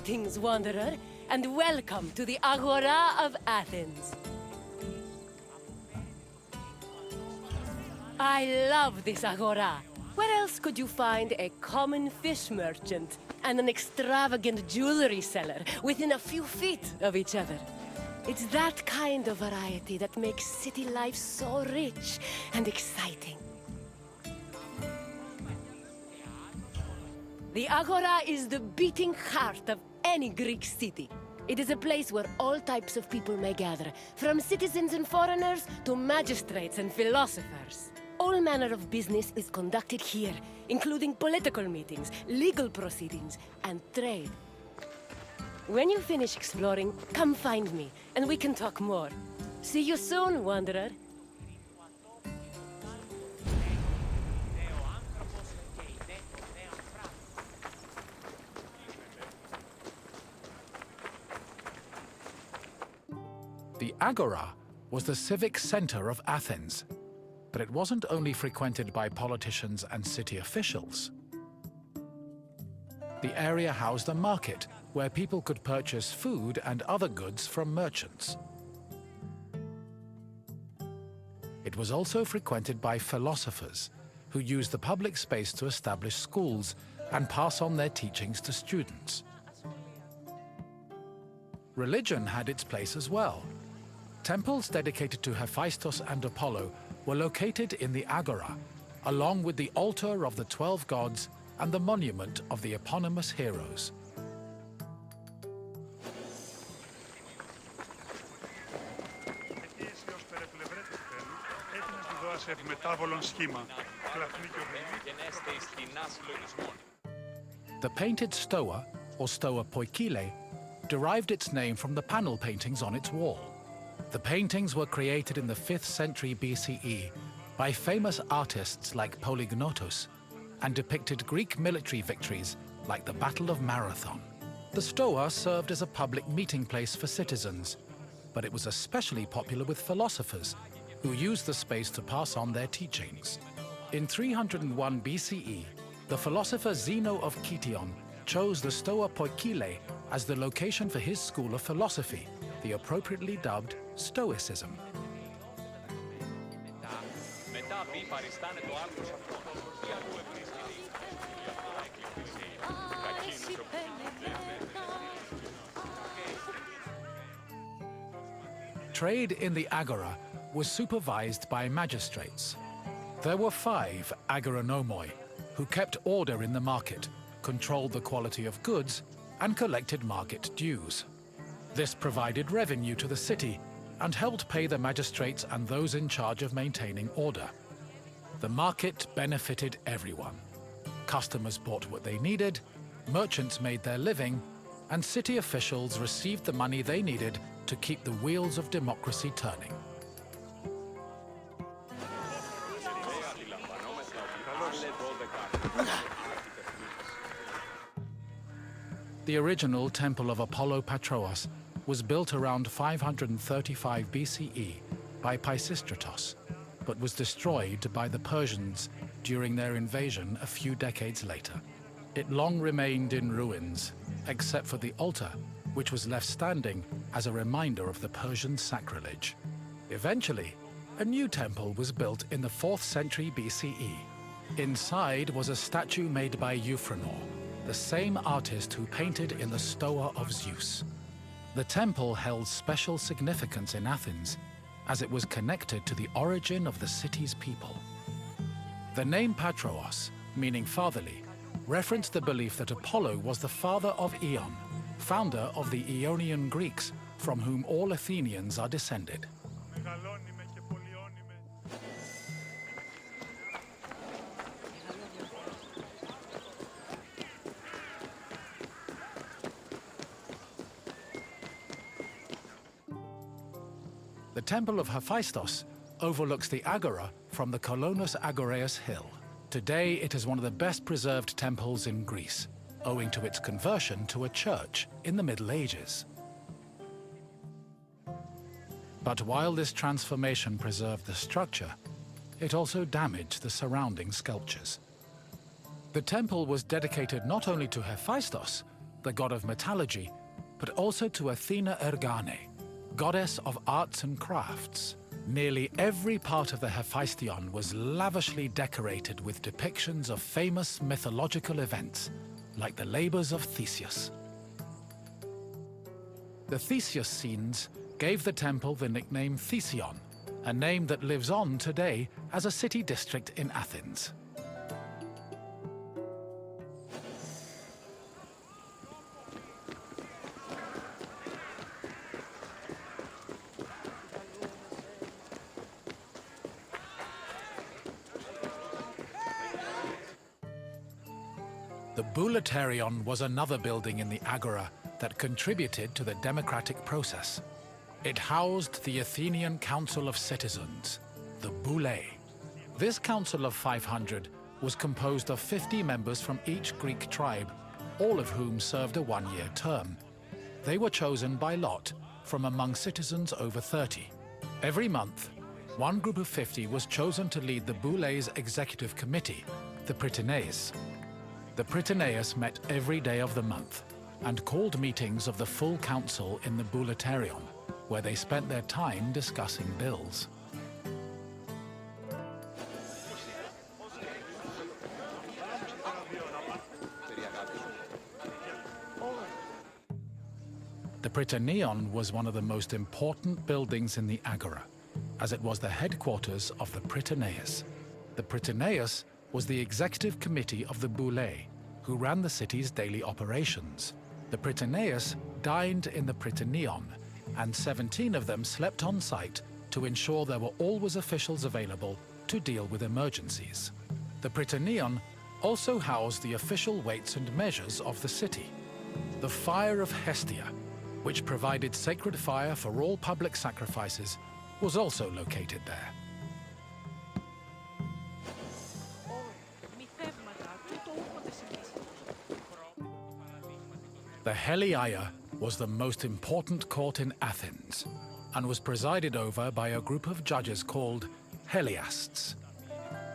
Greetings, wanderer, and welcome to the Agora of Athens. I love this Agora. Where else could you find a common fish merchant and an extravagant jewelry seller within a few feet of each other? It's that kind of variety that makes city life so rich and exciting. The Agora is the beating heart of any Greek city. It is a place where all types of people may gather, from citizens and foreigners to magistrates and philosophers. All manner of business is conducted here, including political meetings, legal proceedings, and trade. When you finish exploring, come find me, and we can talk more. See you soon, wanderer. The Agora was the civic center of Athens, but it wasn't only frequented by politicians and city officials. The area housed a market where people could purchase food and other goods from merchants. It was also frequented by philosophers, who used the public space to establish schools and pass on their teachings to students. Religion had its place as well. Temples dedicated to Hephaistos and Apollo were located in the Agora, along with the altar of the 12 gods and the monument of the eponymous heroes. The painted Stoa, or Stoa Poikile, derived its name from the panel paintings on its wall. The paintings were created in the 5th century BCE by famous artists like Polygnotus and depicted Greek military victories like the Battle of Marathon. The Stoa served as a public meeting place for citizens, but it was especially popular with philosophers who used the space to pass on their teachings. In 301 BCE, the philosopher Zeno of Kition chose the Stoa Poikile as the location for his school of philosophy, the appropriately dubbed Stoicism. Trade in the Agora was supervised by magistrates. There were 5 agoranomoi, who kept order in the market, controlled the quality of goods, and collected market dues. This provided revenue to the city and helped pay the magistrates and those in charge of maintaining order. The market benefited everyone. Customers bought what they needed, merchants made their living, and city officials received the money they needed to keep the wheels of democracy turning. The original temple of Apollo Patroos was built around 535 BCE by Pisistratos, but was destroyed by the Persians during their invasion a few decades later. It long remained in ruins, except for the altar, which was left standing as a reminder of the Persian sacrilege. Eventually, a new temple was built in the 4th century BCE. Inside was a statue made by Euphranor, the same artist who painted in the Stoa of Zeus. The temple held special significance in Athens, as it was connected to the origin of the city's people. The name Patroos, meaning fatherly, referenced the belief that Apollo was the father of Aeon, founder of the Ionian Greeks, from whom all Athenians are descended. The Temple of Hephaistos overlooks the Agora from the Colonus Agoreus hill. Today, it is one of the best preserved temples in Greece, owing to its conversion to a church in the Middle Ages. But while this transformation preserved the structure, it also damaged the surrounding sculptures. The temple was dedicated not only to Hephaistos, the god of metallurgy, but also to Athena Ergane, goddess of arts and crafts. Nearly every part of the Hephaisteion was lavishly decorated with depictions of famous mythological events, like the labors of Theseus. The Theseus scenes gave the temple the nickname Theseion, a name that lives on today as a city district in Athens. The Bouleuterion was another building in the Agora that contributed to the democratic process. It housed the Athenian Council of Citizens, the Boulei. This council of 500 was composed of 50 members from each Greek tribe, all of whom served a one-year term. They were chosen by lot from among citizens over 30. Every month, one group of 50 was chosen to lead the Boulei's executive committee, the Prytaneion. The Prytaneion met every day of the month and called meetings of the full council in the Bouleuterion, where they spent their time discussing bills. The Prytaneion was one of the most important buildings in the Agora, as it was the headquarters of the Prytaneion. The Prytaneion was the executive committee of the Boulei, who ran the city's daily operations. The Prytaneion dined in the Prytaneion, and 17 of them slept on site to ensure there were always officials available to deal with emergencies. The Prytaneion also housed the official weights and measures of the city. The fire of Hestia, which provided sacred fire for all public sacrifices, was also located there. The Heliaia was the most important court in Athens and was presided over by a group of judges called Heliasts.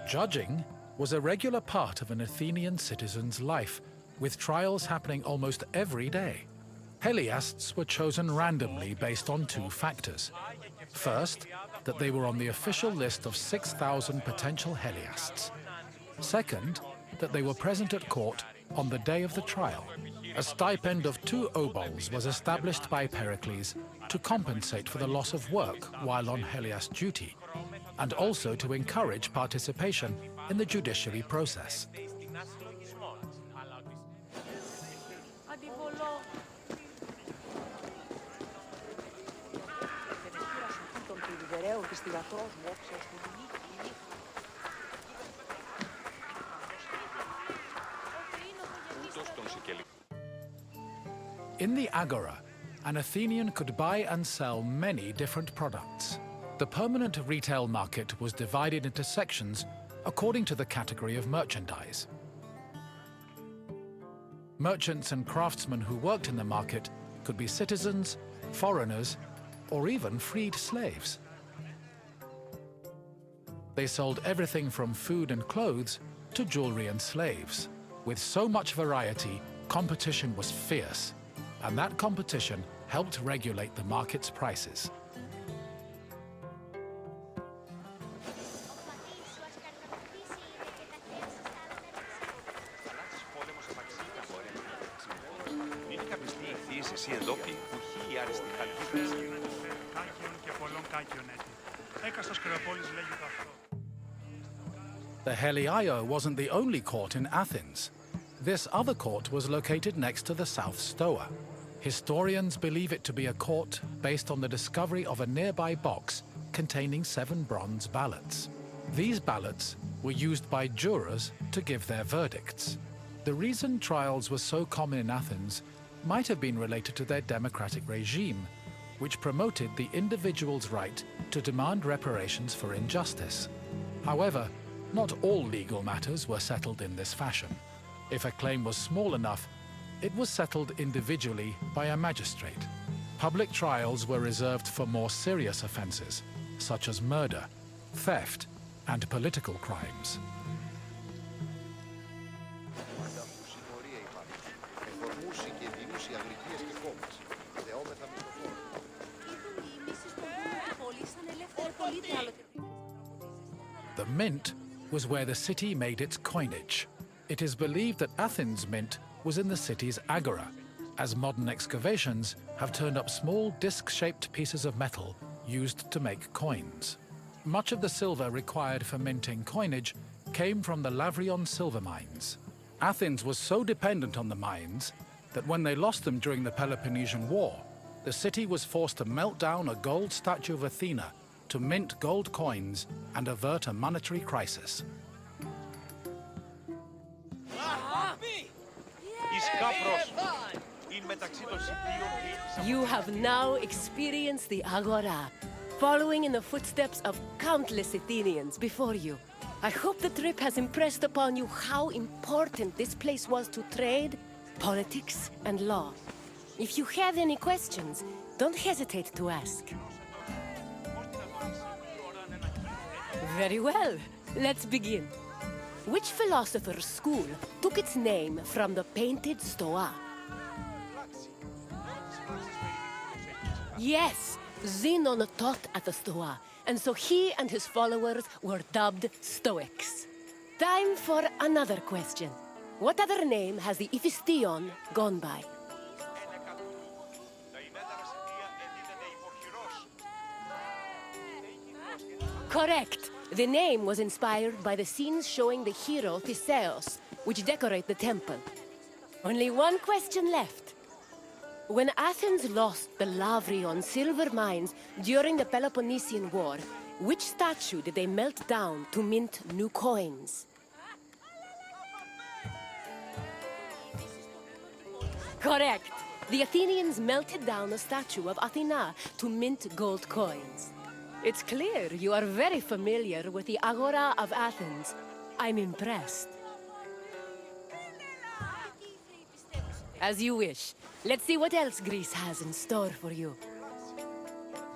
Judging was a regular part of an Athenian citizen's life, with trials happening almost every day. Heliasts were chosen randomly based on two factors. First, that they were on the official list of 6,000 potential Heliasts. Second, that they were present at court on the day of the trial. A stipend of 2 obols was established by Pericles to compensate for the loss of work while on Heliast duty, and also to encourage participation in the judiciary process. In the Agora, an Athenian could buy and sell many different products. The permanent retail market was divided into sections according to the category of merchandise. Merchants and craftsmen who worked in the market could be citizens, foreigners, or even freed slaves. They sold everything from food and clothes to jewelry and slaves. With so much variety, competition was fierce, and that competition helped regulate the market's prices. The Heliaia wasn't the only court in Athens. This other court was located next to the South Stoa. Historians believe it to be a court based on the discovery of a nearby box containing 7 bronze ballots. These ballots were used by jurors to give their verdicts. The reason trials were so common in Athens might have been related to their democratic regime, which promoted the individual's right to demand reparations for injustice. However, not all legal matters were settled in this fashion. If a claim was small enough, it was settled individually by a magistrate. Public trials were reserved for more serious offenses, such as murder, theft, and political crimes. the mint was where the city made its coinage. It is believed that Athens' mint was in the city's Agora, as modern excavations have turned up small disc-shaped pieces of metal used to make coins. Much of the silver required for minting coinage came from the Lavrion silver mines. Athens was so dependent on the mines that when they lost them during the Peloponnesian War, the city was forced to melt down a gold statue of Athena to mint gold coins and avert a monetary crisis. You have now experienced the Agora, following in the footsteps of countless Athenians before you. I hope the trip has impressed upon you how important this place was to trade, politics, and law. If you have any questions, don't hesitate to ask. Very well. Let's begin. Which philosopher's school took its name from the painted Stoa? Yes, Zenon taught at the Stoa, and so he and his followers were dubbed Stoics. Time for another question. What other name has the Hephaisteion gone by? Correct. The name was inspired by the scenes showing the hero Theseus, which decorate the temple. Only one question left. When Athens lost the Lavrion silver mines during the Peloponnesian War, which statue did they melt down to mint new coins? Correct. The Athenians melted down a statue of Athena to mint gold coins. It's clear you are very familiar with the Agora of Athens. I'm impressed. As you wish. Let's see what else Greece has in store for you.